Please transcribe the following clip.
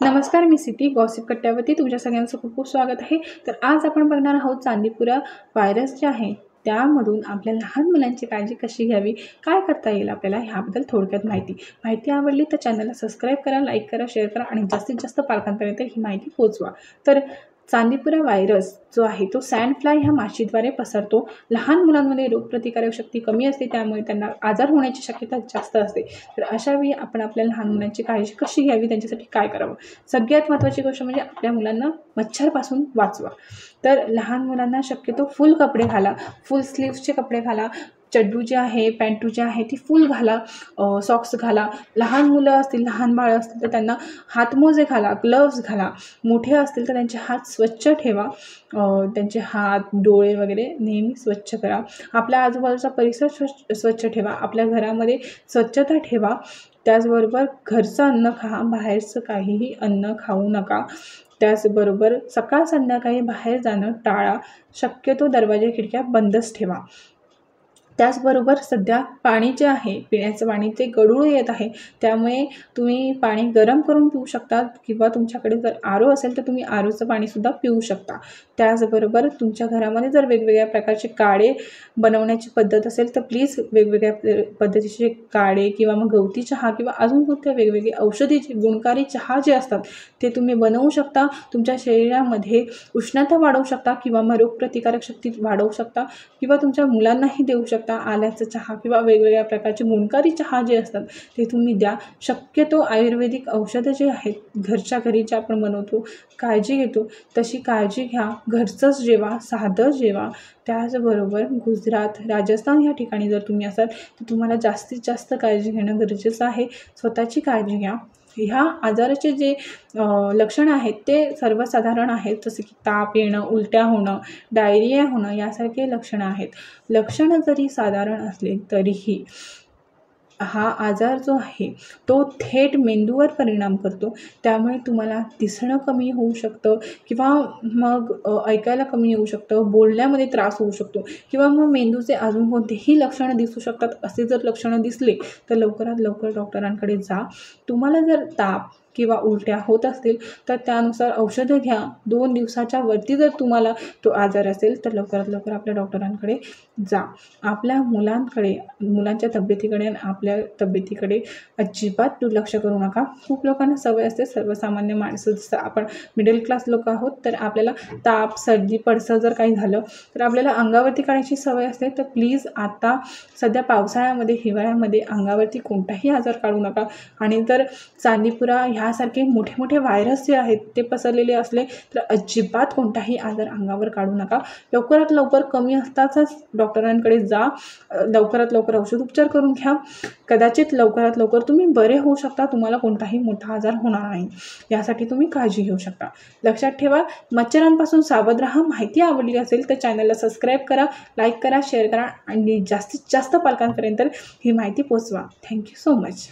नमस्कार, मी city gossip कट्ट्यावरती तुमच्या सगळ्यांचं खूप खूप स्वागत आहे. तर आज आपण बघणार आहोत चांदीपुरा व्हायरस जे आहे त्यामधून आपल्या लहान मुलांची काळजी कशी घ्यावी, काय करता येईल आपल्याला ह्याबद्दल थोडक्यात माहिती आवडली तर चॅनलला सबस्क्राईब करा, लाईक करा, शेअर करा आणि जास्तीत जास्त पालकांपर्यंत ही माहिती पोहोचवा. तर चांदीपुरा व्हायरस जो आहे तो सँड फ्लाय ह्या माशीद्वारे पसरतो. लहान मुलांमध्ये रोगप्रतिकारक शक्ती कमी असते, त्यामुळे त्यांना आजार होण्याची शक्यता जास्त असते. तर अशा वेळी आपण आपल्या लहान मुलांची काळजी कशी घ्यावी, त्यांच्यासाठी काय करावं? सगळ्यात महत्त्वाची गोष्ट म्हणजे आपल्या मुलांना मच्छरपासून वाचवा. तर लहान मुलांना शक्यतो फुल कपडे घाला, फुल स्लीव्सचे कपडे घाला, चड्डू जे आहे, पॅन्टू जे आहे ती फुल घाला, सॉक्स घाला. लहान मुलं असतील, लहान बाळं असतील तर त्यांना हातमोजे घाला, ग्लव्स घाला. मोठे असतील तर त्यांचे हात स्वच्छ ठेवा, त्यांचे हात, डोळे वगैरे नेहमी स्वच्छ करा. आपल्या आजूबाजूचा परिसर स्वच्छ ठेवा, आपल्या घरामध्ये स्वच्छता ठेवा. त्याचबरोबर घरचं अन्न खा, बाहेरचं काहीही अन्न खाऊ नका. त्याचबरोबर सकाळ संध्याकाळी बाहेर जाणं टाळा. शक्यतो दरवाजे खिडक्या बंदच ठेवा. त्याचबरोबर सध्या पाणी जे आहे, पिण्याचं पाणी ते गढूळ येत आहे, त्यामुळे तुम्ही पाणी गरम करून पिऊ शकता किंवा तुमच्याकडे जर आरो असेल तर तुम्ही आरोचं पाणीसुद्धा पिऊ शकता. त्याचबरोबर तुमच्या घरामध्ये जर वेगवेगळ्या प्रकारचे काढे बनवण्याची पद्धत असेल तर प्लीज वेगवेगळ्या पद्धतीचे काढे किंवा मग गवती चहा किंवा अजून कोणत्या वेगवेगळे औषधीचे गुणकारी चहा जे असतात ते तुम्ही बनवू शकता. तुमच्या शरीरामध्ये उष्णता वाढवू शकता किंवा मग रोगप्रतिकारक शक्ती वाढवू शकता किंवा तुमच्या मुलांनाही देऊ शकता. आल्याचा चहा किंवा वेगवेगळ्या प्रकारचे गुणकारी चहा जे असतात ते तुम्ही द्या. शक्यतो आयुर्वेदिक औषधं जे आहेत घरच्या घरी जे आपण बनवतो, काळजी घेतो, तशी काळजी घ्या. घरचंच जेवा, साधं जेवा. त्याचबरोबर गुजरात, राजस्थान या ठिकाणी जर तुम्ही असाल तर तुम्हाला जास्तीत जास्त काळजी घेणं गरजेचं आहे. स्वतःची काळजी घ्या. ह्या आजाराचे जे लक्षणं आहेत ते सर्वसाधारण आहेत, जसं की ताप येणं, उलट्या होणं, डायरिया होणं यासारखे लक्षणं आहेत. लक्षणं जरी साधारण असले तरीही हा आजार जो आहे तो थेट मेंदूवर परिणाम करतो. त्यामुळे तुम्हाला दिसणं कमी होऊ शकतं किंवा मग ऐकायला कमी येऊ शकतं, बोलण्यामध्ये त्रास होऊ शकतो किंवा मग मेंदूचे अजून कोणतेही लक्षणं दिसू शकतात. असे जर लक्षणं दिसले तर लवकरात लवकर डॉक्टरांकडे जा. तुम्हाला जर ताप किंवा उलट्या होत असतील तर त्यानुसार औषधं घ्या. 2 दिवसाच्या वरती जर तुम्हाला तो आजार असेल तर लवकरात लवकर आपल्या डॉक्टरांकडे जा. आपल्या मुलांच्या तब्येतीकडे आणि आपल्या तब्येतीकडे अजिबात दुर्लक्ष करू नका. खूप लोकांना सवय असते, सर्वसामान्य माणसं जसं आपण मिडल क्लास लोक आहोत, तर आपल्याला ताप, सर्दी, पडसं जर काही झालं तर आपल्याला अंगावरती काढायची सवय असते. तर प्लीज आता सध्या पावसाळ्यामध्ये, हिवाळ्यामध्ये अंगावरती कोणताही आजार काढू नका. आणि जर चांदीपुरा ह्यासारखे मोठे मोठे व्हायरस जे आहेत ते पसरलेले असले तर अजिबात कोणताही आजार अंगावर काढू नका. लवकरात लवकर कमी असताच डॉक्टरांकडे जा. लवकरात लवकर औषधोपचार करून घ्या. कदाचित लवकरात लवकर तुम्ही बरे होऊ शकता. तुम्हाला कोणताही मोठा आजार होणार नाही. यासाठी तुम्ही काळजी घेऊ शकता. लक्षात ठेवा, मच्छरांपासून सावध राहा. माहिती आवडली असेल तर चॅनलला सबस्क्राईब करा, लाईक करा, शेअर करा आणि जास्तीत जास्त पालकांपर्यंत ही माहिती पोहोचवा. Thank you so much.